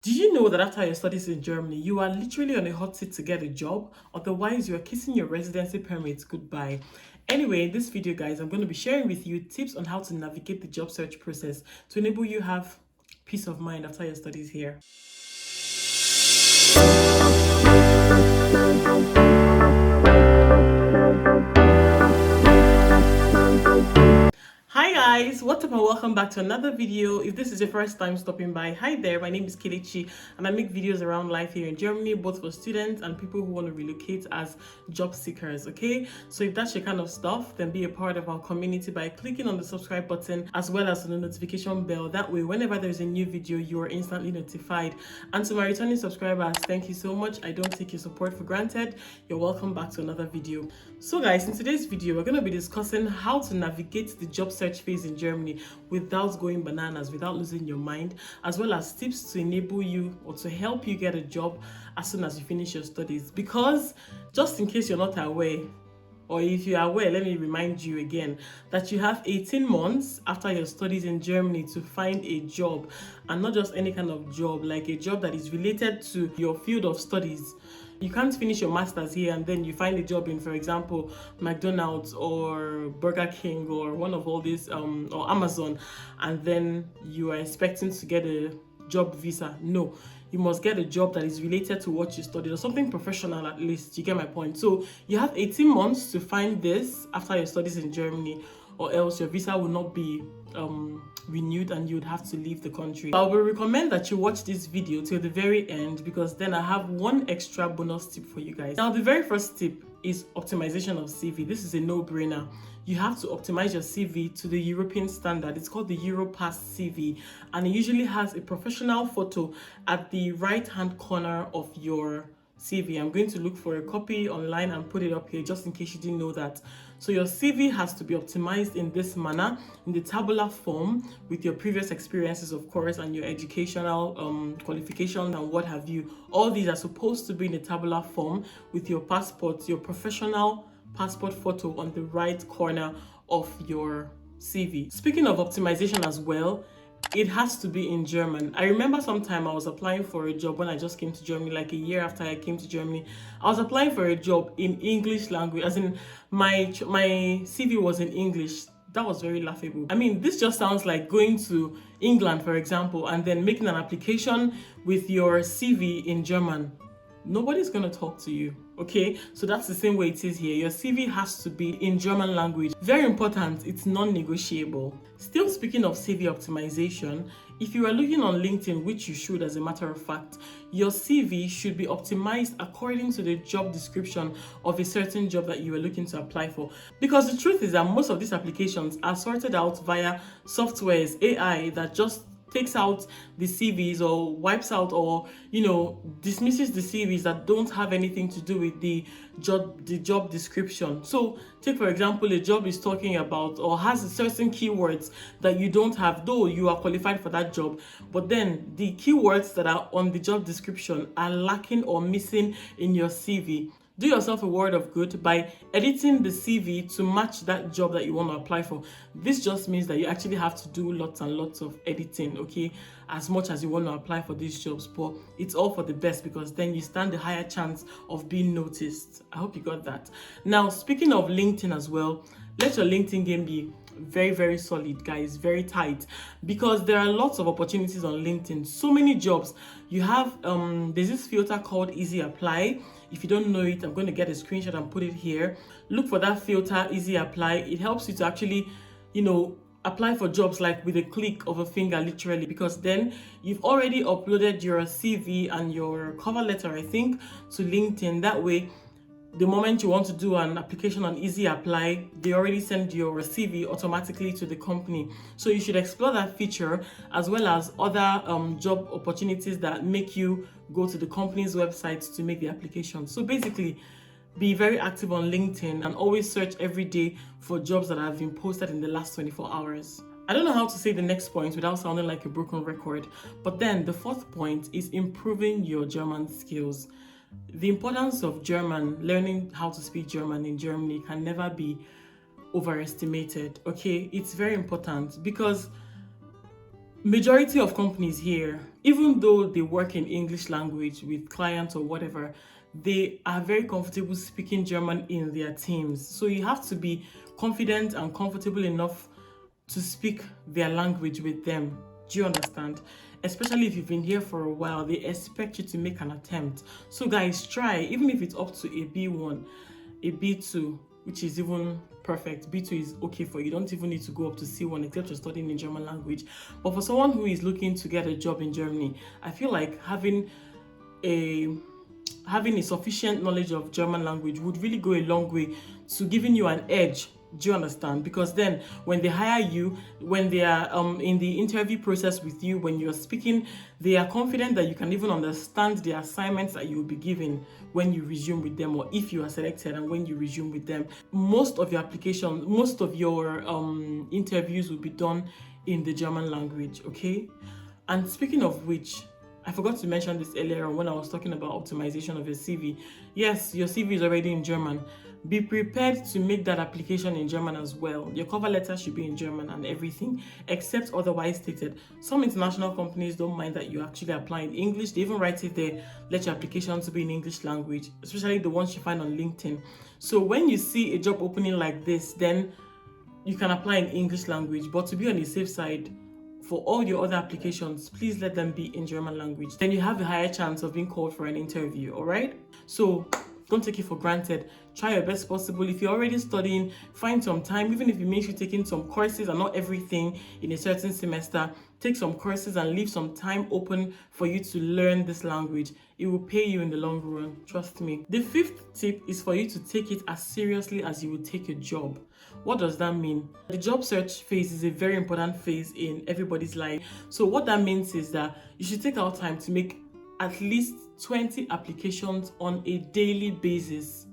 Did you know that after your studies in Germany, you are literally on a hot seat to get a job? Otherwise, you are kissing your residency permit goodbye. Anyway, in this video, guys, I'm going to be sharing with you tips on how to navigate the job search process to enable you have peace of mind after your studies here. Hi guys, what's up and welcome back to another video. If this is your first time stopping by, hi there, my name is Kelechi and I make videos around life here in Germany, both for students and people who want to relocate as job seekers, okay? So if that's your kind of stuff, then be a part of our community by clicking on the subscribe button as well as on the notification bell. That way, whenever there's a new video, you are instantly notified. And to my returning subscribers, thank you so much. I don't take your support for granted. You're welcome back to another video. So guys, in today's video, we're going to be discussing how to navigate the job search phase in Germany without going bananas, without losing your mind, as well as tips to enable you or to help you get a job as soon as you finish your studies. Because just in case you're not aware, or if you are aware, let me remind you again that you have 18 months after your studies in Germany to find a job, and not just any kind of job, like a job that is related to your field of studies. You can't finish your master's here and then you find a job in, for example, McDonald's or Burger King or one of all these, or Amazon, and then you are expecting to get a job visa. No, you must get a job that is related to what you studied, or something professional at least. You get my point? So you have 18 months to find this after your studies in Germany, or else your visa will not be renewed and you would have to leave the country. I will recommend that you watch this video till the very end, because then I have one extra bonus tip for you guys. Now, the very first tip is optimization of CV. This is a no-brainer. You have to optimize your CV to the European standard. It's called the Europass CV, and it usually has a professional photo at the right-hand corner of your CV. I'm going to look for a copy online and put it up here just in case you didn't know that. So your CV has to be optimized in this manner, in the tabular form, with your previous experiences, of course, and your educational qualifications and what have you. All these are supposed to be in a tabular form with your passport, your professional passport photo on the right corner of your CV. Speaking of optimization as well, it has to be in German. I remember sometime I was applying for a job when I just came to Germany, like a year after I came to Germany. I was applying for a job in English language, as in my CV was in English. That was very laughable. I mean, this just sounds like going to England, for example, and then making an application with your CV in German. Nobody's going to talk to you, okay? So that's the same way it is here. Your CV has to be in German language. Very important, it's non-negotiable. Still speaking of CV optimization, if you are looking on LinkedIn, which you should as a matter of fact, your CV should be optimized according to the job description of a certain job that you are looking to apply for. Because the truth is that most of these applications are sorted out via softwares, AI, that just takes out the CVs or wipes out or, dismisses the CVs that don't have anything to do with the job description. So take, for example, a job is talking about or has certain keywords that you don't have, though you are qualified for that job, but then the keywords that are on the job description are lacking or missing in your CV. Do yourself a word of good by editing the CV to match that job that you want to apply for. This just means that you actually have to do lots and lots of editing, okay, as much as you want to apply for these jobs, but it's all for the best, because then you stand a higher chance of being noticed. I hope you got that. Now, speaking of LinkedIn as well, let your LinkedIn game be very, very solid, guys, very tight, because there are lots of opportunities on LinkedIn. So many jobs. You have there's this filter called Easy Apply. If you don't know it, I'm going to get a screenshot and put it here. Look for that filter, Easy Apply. It helps you to actually, apply for jobs like with a click of a finger, literally, because then you've already uploaded your CV and your cover letter, I think, to LinkedIn. That way, the moment you want to do an application on Easy Apply, they already send your CV automatically to the company. So you should explore that feature, as well as other job opportunities that make you go to the company's website to make the application. So basically, be very active on LinkedIn and always search every day for jobs that have been posted in the last 24 hours. I don't know how to say the next point without sounding like a broken record, but then the fourth point is improving your German skills. The importance of German, learning how to speak German in Germany, can never be overestimated, okay? It's very important, because Majority of companies here, even though they work in English language with clients or whatever, they are very comfortable speaking German in their teams. So you have to be confident and comfortable enough to speak their language with them. Do you understand? Especially if you've been here for a while, they expect you to make an attempt. So guys, try, even if it's up to a B1, a B2, which is even perfect. B2 is okay for you. You don't even need to go up to C1 except you're studying in German language. But for someone who is looking to get a job in Germany, I feel like having a sufficient knowledge of German language would really go a long way to giving you an edge. Do you understand? Because then when they hire you, when they are in the interview process with you, when you're speaking, they are confident that you can even understand the assignments that you'll be given when you resume with them, or if you are selected and when you resume with them. Most of your applications, most of your interviews will be done in the German language, okay? And speaking of which, I forgot to mention this earlier on when I was talking about optimization of your CV. Yes, your CV is already in German. Be prepared to make that application in German as well. Your cover letter should be in German and everything, except otherwise stated. Some international companies don't mind that you actually apply in English. They even write it there, let your application to be in English language, especially the ones you find on LinkedIn. So when you see a job opening like this, then you can apply in English language. But to be on the safe side, for all your other applications, please let them be in German language. Then you have a higher chance of being called for an interview, all right? So don't take it for granted. Try your best possible. If you're already studying, find some time, even if it means you taking some courses and not everything in a certain semester, take some courses and leave some time open for you to learn this language. It will pay you in the long run, trust me. The fifth tip is for you to take it as seriously as you would take a job. What does that mean? The job search phase is a very important phase in everybody's life. So what that means is that you should take out time to make at least 20 applications on a daily basis.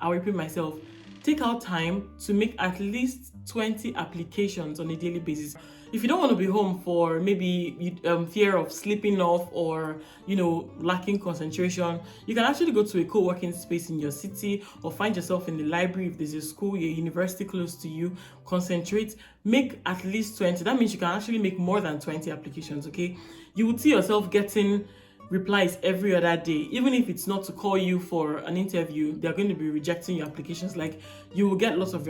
I'll repeat myself. Take out time to make at least 20 applications on a daily basis. If you don't want to be home for maybe fear of sleeping off or lacking concentration, you can actually go to a co-working space in your city or find yourself in the library if there's a school, a university close to you. Concentrate, make at least 20. That means you can actually make more than 20 applications, okay? You would see yourself getting replies every other day. Even if it's not to call you for an interview, they're going to be rejecting your applications. Like, you will get lots of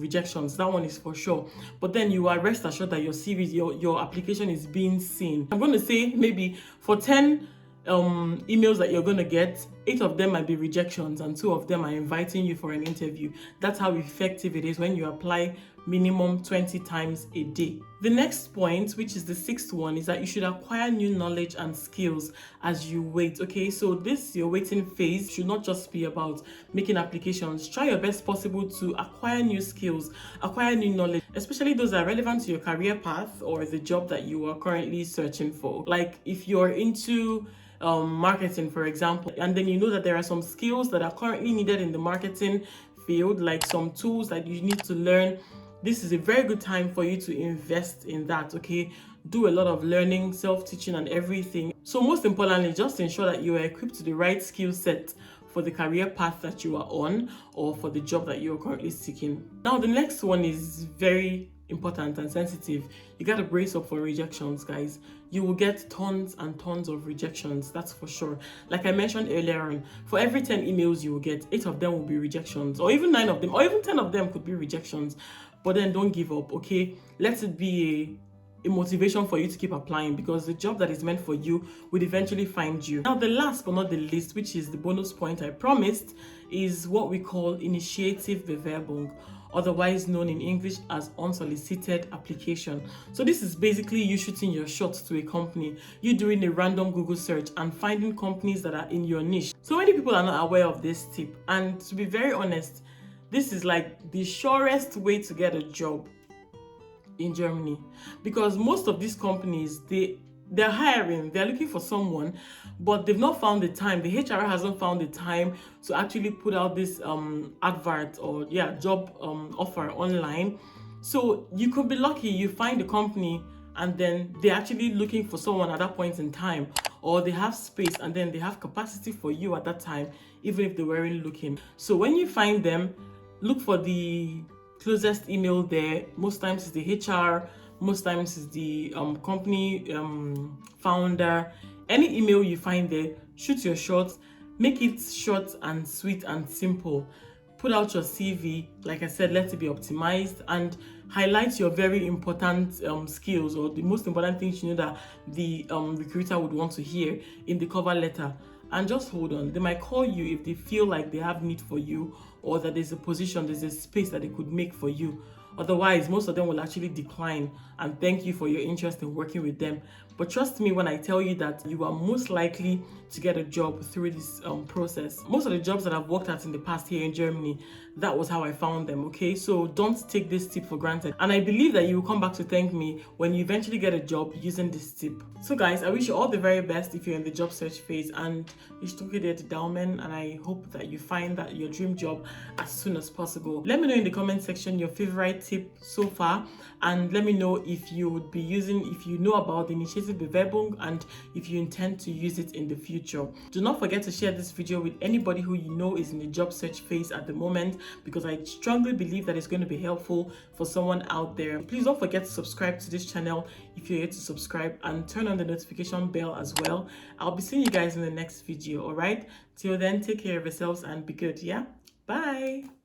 rejections, that one is for sure, but then you are rest assured that your CV, your application is being seen. I'm going to say maybe for 10 emails that you're going to get, 8 of them might be rejections and 2 of them are inviting you for an interview. That's how effective it is when you apply minimum 20 times a day. The next point, which is the 6th one, is that you should acquire new knowledge and skills as you wait. Okay, so this your waiting phase should not just be about making applications. Try your best possible to acquire new skills, acquire new knowledge, especially those that are relevant to your career path or the job that you are currently searching for. Like if you're into marketing, for example, and then you know that there are some skills that are currently needed in the marketing field, like some tools that you need to learn. This is a very good time for you to invest in that, okay? Do a lot of learning, self-teaching and everything. So most importantly, just ensure that you are equipped to the right skill set for the career path that you are on or for the job that you're currently seeking. Now, the next one is very important and sensitive. You got to brace up for rejections, guys. You will get tons and tons of rejections, that's for sure. Like I mentioned earlier on, for every 10 emails you will get, 8 of them will be rejections, or even 9 of them, or even 10 of them could be rejections. But then don't give up, okay? Let it be a motivation for you to keep applying, because the job that is meant for you will eventually find you. Now, the last but not the least, which is the bonus point I promised, is what we call initiative Bewerbung, otherwise known in English as unsolicited application. So this is basically you shooting your shot to a company, you doing a random Google search and finding companies that are in your niche. So many people are not aware of this tip, and to be very honest, this is like the surest way to get a job in Germany, because most of these companies, they're hiring, they're looking for someone, but they've not found the time. The HR hasn't found the time to actually put out this advert or job offer online. So you could be lucky, you find a company and then they're actually looking for someone at that point in time, or they have space and then they have capacity for you at that time, even if they weren't looking. So when you find them, look for the closest email there. Most times it's the HR most times it's the company founder. Any email you find there, shoot your shot, make it short and sweet and simple. Put out your CV, like I said, let it be optimized, and highlight your very important skills, or the most important things you know that the recruiter would want to hear in the cover letter. And just hold on. They might call you if they feel like they have need for you, or that there's a position, there's a space that they could make for you. Otherwise, most of them will actually decline and thank you for your interest in working with them. But trust me when I tell you that you are most likely to get a job through this process. Most of the jobs that I've worked at in the past here in Germany, that was how I found them, okay? So don't take this tip for granted. And I believe that you will come back to thank me when you eventually get a job using this tip. So guys, I wish you all the very best if you're in the job search phase, and ich drücke dir die Daumen, and I hope that you find that your dream job as soon as possible. Let me know in the comment section your favorite tip so far, and let me know if you would be using, if you know about the Initiative Bewerbung, and if you intend to use it in the future. Do not forget to share this video with anybody who you know is in the job search phase at the moment, because I strongly believe that it's going to be helpful for someone out there. Please don't forget to subscribe to this channel if you're yet to subscribe, and turn on the notification bell as well. I'll be seeing you guys in the next video. All right, till then, take care of yourselves and be good. Yeah, bye.